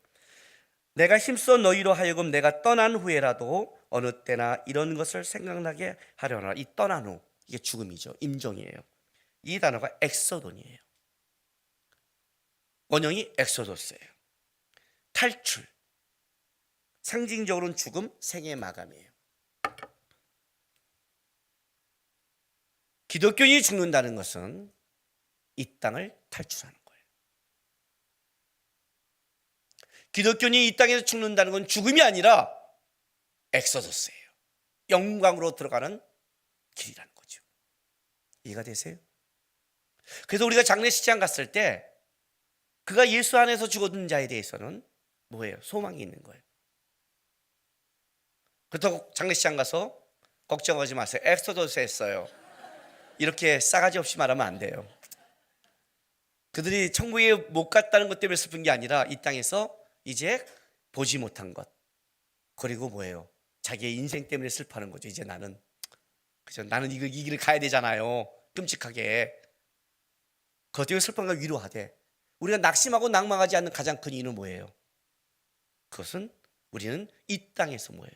내가 힘써 너희로 하여금 내가 떠난 후에라도 어느 때나 이런 것을 생각나게 하려나. 이 떠난 후, 이게 죽음이죠. 임종이에요. 이 단어가 엑소돈이에요. 원형이 엑소도스예요. 탈출. 상징적으로는 죽음, 생의 마감이에요. 기독교인이 죽는다는 것은 이 땅을 탈출하는 거예요. 기독교인이 이 땅에서 죽는다는 건 죽음이 아니라 엑소더스예요. 영광으로 들어가는 길이라는 거죠. 이해가 되세요? 그래서 우리가 장례식장 갔을 때 그가 예수 안에서 죽어든 자에 대해서는 뭐예요? 소망이 있는 거예요. 그렇다고 장례식장 가서 걱정하지 마세요. 엑소더스 했어요. 이렇게 싸가지 없이 말하면 안 돼요. 그들이 천국에 못 갔다는 것 때문에 슬픈 게 아니라 이 땅에서 이제 보지 못한 것, 그리고 뭐예요? 자기의 인생 때문에 슬퍼하는 거죠. 이제 나는, 그죠? 나는 이 길을 가야 되잖아요. 끔찍하게. 그것 때문에 슬퍼하는 걸 위로하되, 우리가 낙심하고 낭망하지 않는 가장 큰 이유는 뭐예요? 그것은 우리는 이 땅에서 뭐예요?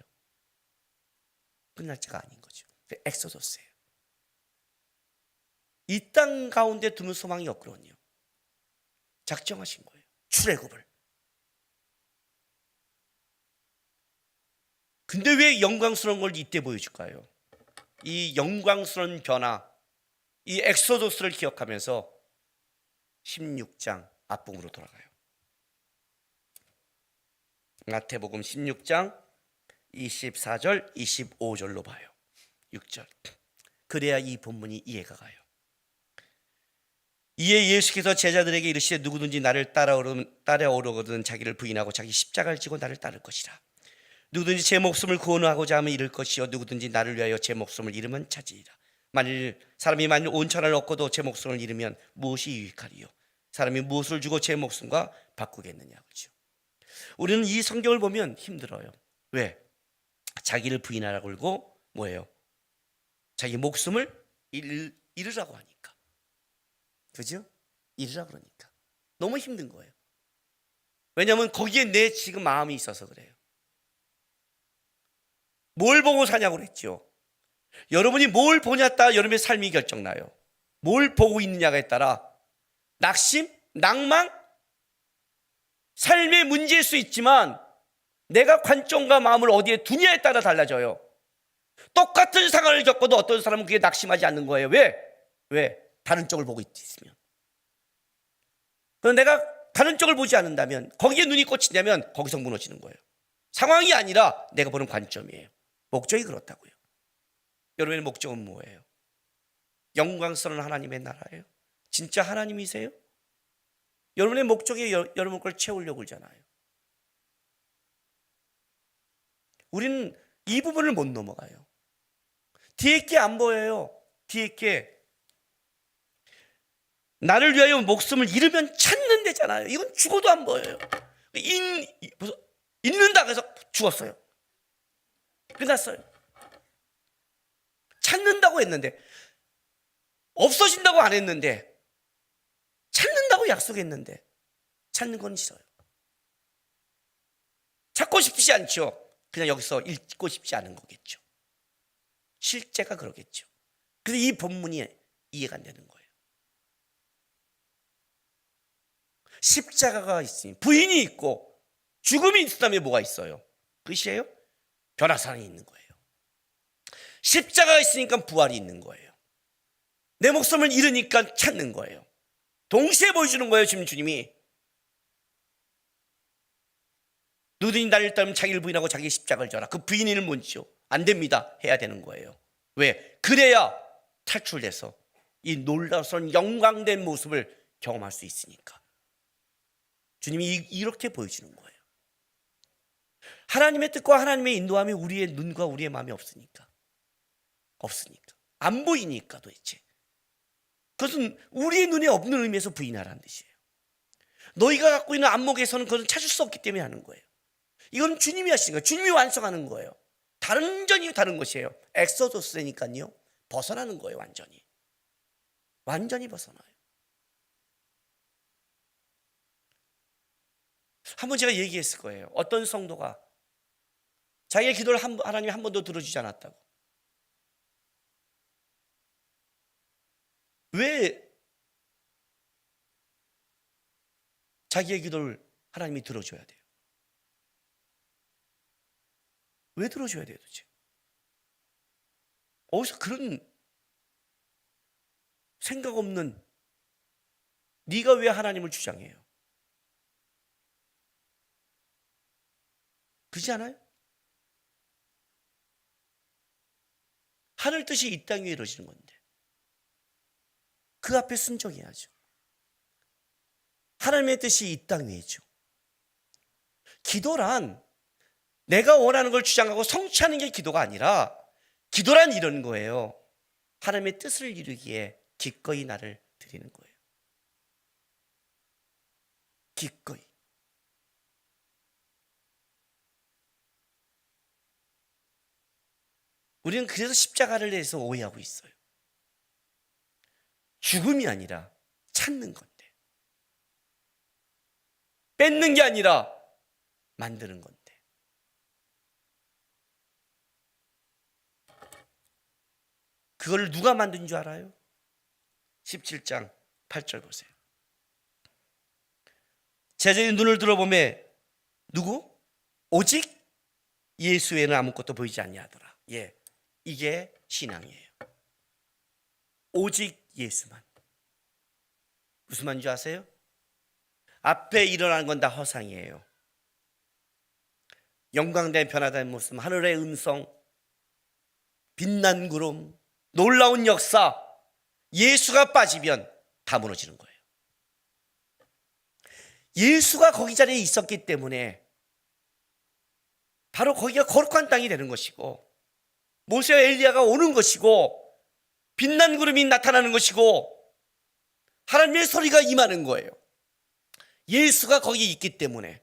끝날 자가 아닌 거죠. 엑소더스예요. 이 땅 가운데 두면 소망이 없거든요. 작정하신 거예요. 출애굽을. 근데 왜 영광스러운 걸 이때 보여줄까요? 이 영광스러운 변화, 이 엑소도스를 기억하면서 16장 앞부분으로 돌아가요. 마태복음 16장 24절 25절로 봐요. 6절. 그래야 이 본문이 이해가 가요. 이에 예수께서 제자들에게 이르시되 누구든지 나를 따라오려거든 자기를 부인하고 자기 십자가를 지고 나를 따를 것이라. 누구든지 제 목숨을 구원하고자 하면 잃을 것이요 누구든지 나를 위하여 제 목숨을 잃으면 찾으리라. 사람이 온 천하를 얻고도 제 목숨을 잃으면 무엇이 유익하리요? 사람이 무엇을 주고 제 목숨과 바꾸겠느냐. 그렇죠? 우리는 이 성경을 보면 힘들어요. 왜? 자기를 부인하라고 그러고 뭐예요? 자기 목숨을 잃으라고 하니까. 그죠? 잃으라 그러니까. 너무 힘든 거예요. 왜냐하면 거기에 내 지금 마음이 있어서 그래요. 뭘 보고 사냐고 그랬죠. 여러분이 뭘 보냐에 따라 여러분의 삶이 결정나요. 뭘 보고 있느냐에 따라 낙심, 낭망, 삶의 문제일 수 있지만 내가 관점과 마음을 어디에 두냐에 따라 달라져요. 똑같은 상황을 겪어도 어떤 사람은 그게 낙심하지 않는 거예요. 왜? 다른 쪽을 보고 있으면. 그럼 내가 다른 쪽을 보지 않는다면, 거기에 눈이 꽂히냐면 거기서 무너지는 거예요. 상황이 아니라 내가 보는 관점이에요. 목적이 그렇다고요. 여러분의 목적은 뭐예요? 영광스러운 하나님의 나라예요? 진짜 하나님이세요? 여러분의 목적이 여러분 걸 채우려고 그러잖아요. 우리는 이 부분을 못 넘어가요. 뒤에 게 안 보여요. 뒤에 게 나를 위하여 목숨을 잃으면 찾는 데잖아요. 이건 죽어도 안 보여요. 잃는다 그래서 죽었어요. 끝났어요. 찾는다고 했는데, 없어진다고 안 했는데, 찾는다고 약속했는데 찾는 건 싫어요. 찾고 싶지 않죠. 그냥 여기서 읽고 싶지 않은 거겠죠. 실제가 그러겠죠. 그래서 이 본문이 이해가 안 되는 거예요. 십자가가 있으니, 부인이 있고 죽음이 있다면 뭐가 있어요? 그것이에요? 변화사랑이 있는 거예요. 십자가가 있으니까 부활이 있는 거예요. 내 목숨을 잃으니까 찾는 거예요. 동시에 보여주는 거예요. 지금 주님이. 누구든지 나를 따르면 자기를 부인하고 자기 십자가를 져라. 그 부인은 뭔지요? 안 됩니다. 해야 되는 거예요. 왜? 그래야 탈출돼서 이 놀라운 영광된 모습을 경험할 수 있으니까. 주님이 이렇게 보여주는 거예요. 하나님의 뜻과 하나님의 인도함이 우리의 눈과 우리의 마음이 없으니까. 없으니까. 안 보이니까 도대체. 그것은 우리의 눈에 없는 의미에서 부인하라는 뜻이에요. 너희가 갖고 있는 안목에서는 그것은 찾을 수 없기 때문에 하는 거예요. 이건 주님이 하시는 거예요. 주님이 완성하는 거예요. 완전히 다른 것이에요. 엑소도스니까요. 벗어나는 거예요. 완전히 벗어나요. 한번 제가 얘기했을 거예요. 어떤 성도가 자기의 기도를 하나님이 한 번도 들어주지 않았다고. 왜 자기의 기도를 하나님이 들어줘야 돼요? 왜 들어줘야 돼요 도대체? 어디서 그런 생각 없는 네가 왜 하나님을 주장해요? 그렇지 않아요? 하늘 뜻이 이 땅 위에 이루어지는 건데 그 앞에 순종해야죠. 하나님의 뜻이 이 땅 위에죠. 기도란 내가 원하는 걸 주장하고 성취하는 게 기도가 아니라 기도란 이런 거예요. 하나님의 뜻을 이루기에 기꺼이 나를 드리는 거예요. 기꺼이. 우리는 그래서 십자가를 대해서 오해하고 있어요. 죽음이 아니라 찾는 건데, 뺏는 게 아니라 만드는 건데. 그걸 누가 만든 줄 알아요? 17장 8절 보세요. 제자의 눈을 들어보매 누구? 오직 예수 외에는 아무것도 보이지 아니하더라. 예, 이게 신앙이에요. 오직 예수만. 무슨 말인지 아세요? 앞에 일어나는 건 다 허상이에요. 영광된 변화된 모습, 하늘의 음성, 빛난 구름, 놀라운 역사, 예수가 빠지면 다 무너지는 거예요. 예수가 거기 자리에 있었기 때문에 바로 거기가 거룩한 땅이 되는 것이고, 모세와 엘리야가 오는 것이고, 빛난 구름이 나타나는 것이고, 하나님의 소리가 임하는 거예요. 예수가 거기 있기 때문에.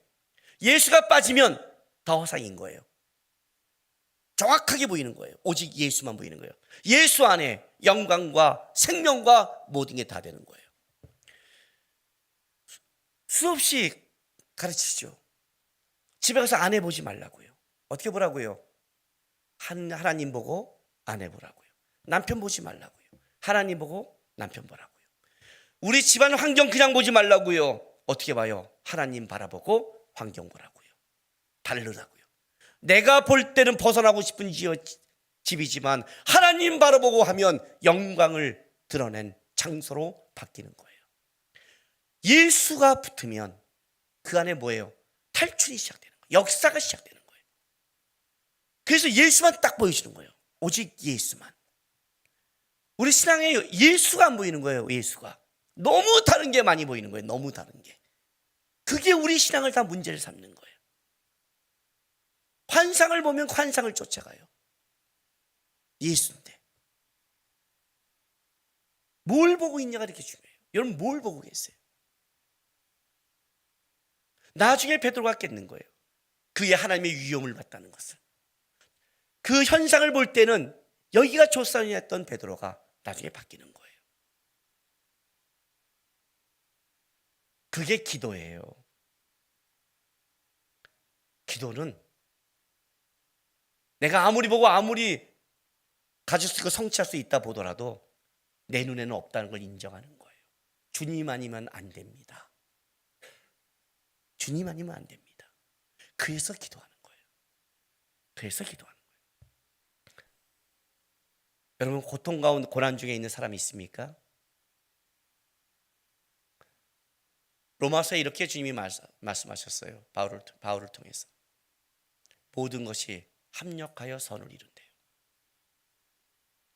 예수가 빠지면 다 허상인 거예요. 정확하게 보이는 거예요. 오직 예수만 보이는 거예요. 예수 안에 영광과 생명과 모든 게 다 되는 거예요. 수없이 가르치죠. 집에 가서 아내 보지 말라고요. 어떻게 보라고요? 하나님 보고 아내 보라고요. 남편 보지 말라고요. 하나님 보고 남편 보라고요. 우리 집안 환경 그냥 보지 말라고요. 어떻게 봐요? 하나님 바라보고 환경 보라고요. 다르라고요. 내가 볼 때는 벗어나고 싶은 집이지만 하나님 바라보고 하면 영광을 드러낸 장소로 바뀌는 거예요. 예수가 붙으면 그 안에 뭐예요? 탈출이 시작되는 거예요. 역사가 시작되는 거예요. 그래서 예수만 딱 보여주는 거예요. 오직 예수만. 우리 신앙에 예수가 안 보이는 거예요. 예수가. 너무 다른 게 많이 보이는 거예요. 너무 다른 게. 그게 우리 신앙을 다 문제를 삼는 거예요. 환상을 보면 환상을 쫓아가요. 예수인데 뭘 보고 있냐가 이렇게 중요해요. 여러분 뭘 보고 계세요? 나중에 베드로가 깨닫는 거예요. 그의 하나님의 위엄을 받다는 것을. 그 현상을 볼 때는 여기가 조상이었던 베드로가 나중에 바뀌는 거예요. 그게 기도예요. 기도는 내가 아무리 보고 아무리 가질 수 있고 성취할 수 있다 보더라도 내 눈에는 없다는 걸 인정하는 거예요. 주님 아니면 안 됩니다. 주님 아니면 안 됩니다. 그래서 기도하는 거예요. 그래서 기도하는 거예요. 여러분 고통 가운데 고난 중에 있는 사람이 있습니까? 로마서에 이렇게 주님이 말씀하셨어요. 바울을 통해서. 모든 것이 합력하여 선을 이룬대요.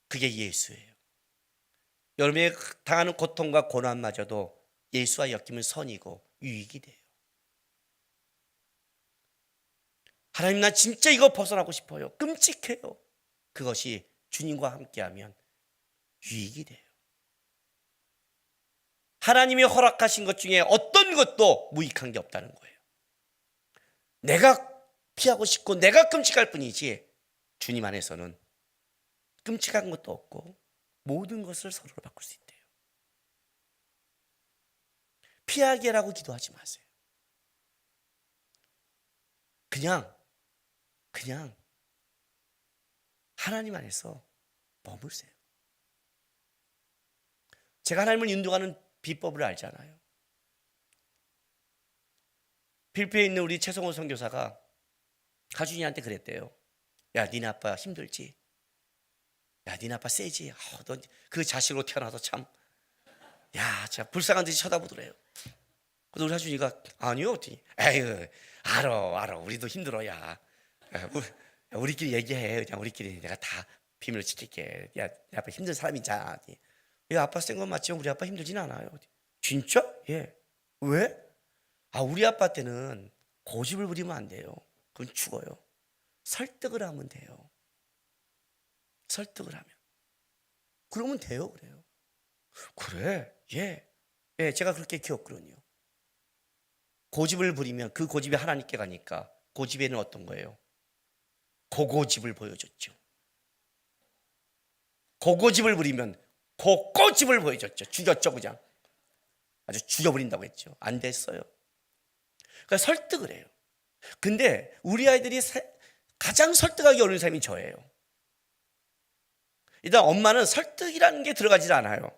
그게 예수예요. 여러분이 당하는 고통과 고난마저도 예수와 엮이면 선이고 유익이 돼요. 하나님 나 진짜 이거 벗어나고 싶어요. 끔찍해요. 그것이 주님과 함께하면 유익이 돼요. 하나님이 허락하신 것 중에 어떤 것도 무익한 게 없다는 거예요. 내가 피하고 싶고 내가 끔찍할 뿐이지 주님 안에서는 끔찍한 것도 없고 모든 것을 서로 바꿀 수 있대요. 피하게라고 기도하지 마세요. 그냥 하나님 안에서 머무르세요. 제가 하나님을 인도하는 비법을 알잖아요. 필리핀에 있는 우리 최성호 선교사가 가준이한테 그랬대요. 야, 니네 아빠 힘들지? 야, 니네 아빠 세지? 넌 그 자식으로 태어나서 참, 야, 진짜 불쌍한 듯이 쳐다보더래요. 그래서 우리 하준이가 아니요, 에휴, 알아, 우리도 힘들어, 야, 우리끼리 얘기해, 그냥 우리끼리 내가 다 비밀을 지킬게. 야, 내 아빠 힘든 사람이잖아. 야, 아빠 센 건 맞지만 우리 아빠 힘들진 않아요. 진짜? 예. 왜? 우리 아빠 때는 고집을 부리면 안 돼요. 그건 죽어요. 설득을 하면 돼요. 설득을 하면. 그러면 돼요, 그래요. 그래, 예, 제가 그렇게 키웠거든요. 고집을 부리면 그 고집이 하나님께 가니까 고집에는 어떤 거예요? 고고집을 보여줬죠. 고고집을 부리면 고꼬집을 보여줬죠. 죽였죠, 그냥. 아주 죽여버린다고 했죠. 안 됐어요. 그러니까 설득을 해요. 근데 우리 아이들이 가장 설득하기 어려운 사람이 저예요. 일단 엄마는 설득이라는 게 들어가질 않아요.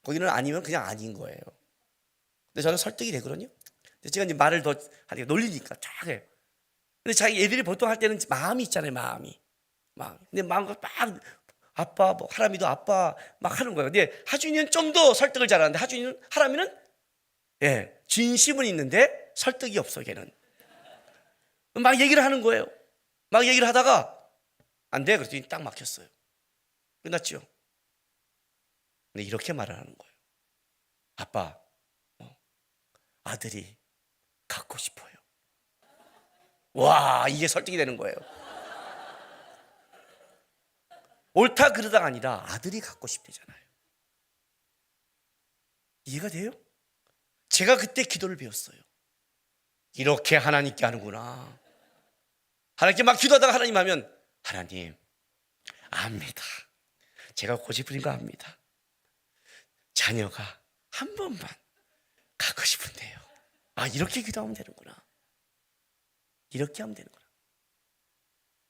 거기는 아니면 그냥 아닌 거예요. 근데 저는 설득이 되거든요. 근데 제가 이제 말을 더 하니까 놀리니까 쫙 해요. 근데 자기 애들이 보통 할 때는 마음이 있잖아요, 마음이. 근데 마음과 막 아빠, 뭐 하람이도 아빠 막 하는 거예요. 근데 하준이는 좀 더 설득을 잘하는데 하람이는 진심은 있는데 설득이 없어, 걔는. 막 얘기를 하는 거예요. 막 얘기를 하다가 안 돼, 그랬더니 딱 막혔어요. 끝났죠. 근데 이렇게 말을 하는 거예요. 아빠, 아들이 갖고 싶어요. 와, 이게 설득이 되는 거예요. 옳다 그르다가 아니라 아들이 갖고 싶대잖아요. 이해가 돼요? 제가 그때 기도를 배웠어요. 이렇게 하나님께 하는구나. 하나님께 막 기도하다가 하나님 하면, 하나님 압니다. 제가 고집 부린 거 압니다. 자녀가 한 번만 갖고 싶은데요. 이렇게 기도하면 되는구나. 이렇게 하면 되는구나.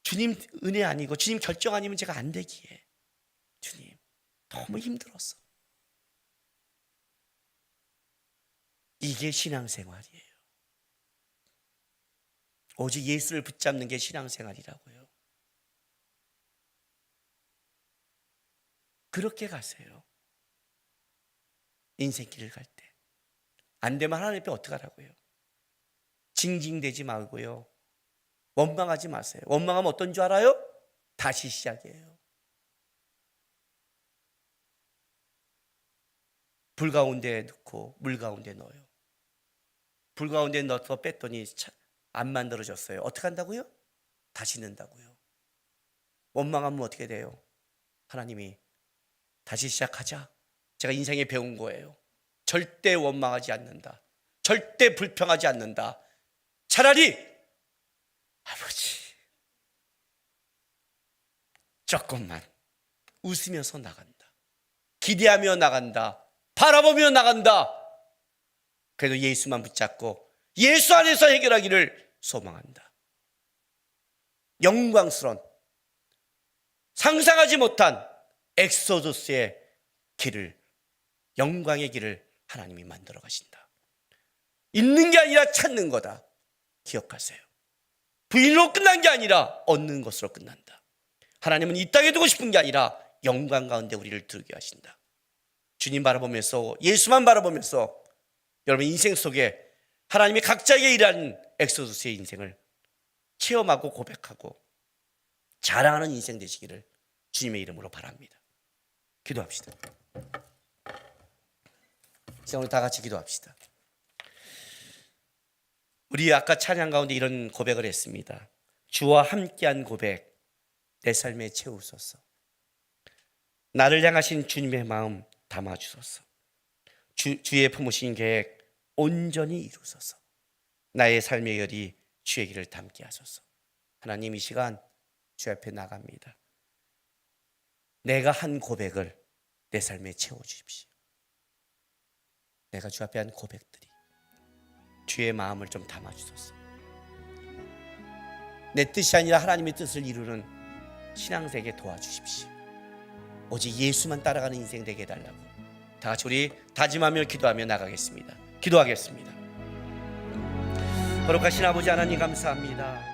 주님 은혜 아니고 주님 결정 아니면 제가 안 되기에 주님 너무 힘들었어. 이게 신앙생활이에요. 오직 예수를 붙잡는 게 신앙생활이라고요. 그렇게 가세요. 인생길을 갈 때. 안 되면 하나님 앞에 어떡하라고요? 징징대지 말고요. 원망하지 마세요. 원망하면 어떤 줄 알아요? 다시 시작이에요. 불 가운데 넣고 물 가운데 넣어요. 불 가운데 넣어서 뺐더니 안 만들어졌어요. 어떻게 한다고요? 다시 넣는다고요. 원망하면 어떻게 돼요? 하나님이 다시 시작하자. 제가 인생에 배운 거예요. 절대 원망하지 않는다. 절대 불평하지 않는다. 차라리 아버지 조금만 웃으면서 나간다. 기대하며 나간다. 바라보며 나간다. 그래도 예수만 붙잡고 예수 안에서 해결하기를 소망한다. 영광스러운 상상하지 못한 엑소더스의 길을, 영광의 길을 하나님이 만들어 가신다. 있는 게 아니라 찾는 거다. 기억하세요. 부인으로 끝난 게 아니라 얻는 것으로 끝난다. 하나님은 이 땅에 두고 싶은 게 아니라 영광 가운데 우리를 들게 하신다. 주님 바라보면서, 예수만 바라보면서 여러분 인생 속에 하나님이 각자에게 일하는 엑소더스의 인생을 체험하고 고백하고 자랑하는 인생 되시기를 주님의 이름으로 바랍니다. 기도합시다. 오늘 다 같이 기도합시다. 우리 아까 찬양 가운데 이런 고백을 했습니다. 주와 함께한 고백, 내 삶에 채우소서. 나를 향하신 주님의 마음 담아주소서. 주의 품으신 계획 온전히 이루소서. 나의 삶의 열이 주의 길을 담게 하소서. 하나님, 이 시간 주 앞에 나갑니다. 내가 한 고백을 내 삶에 채워주십시오. 내가 주 앞에 한 고백들이 주의 마음을 좀 담아주소서. 내 뜻이 아니라 하나님의 뜻을 이루는 신앙생에 도와주십시오. 오직 예수만 따라가는 인생 되게 해달라고 다 같이 우리 다짐하며 기도하며 나가겠습니다. 기도하겠습니다. 거룩하신 아버지 하나님, 감사합니다.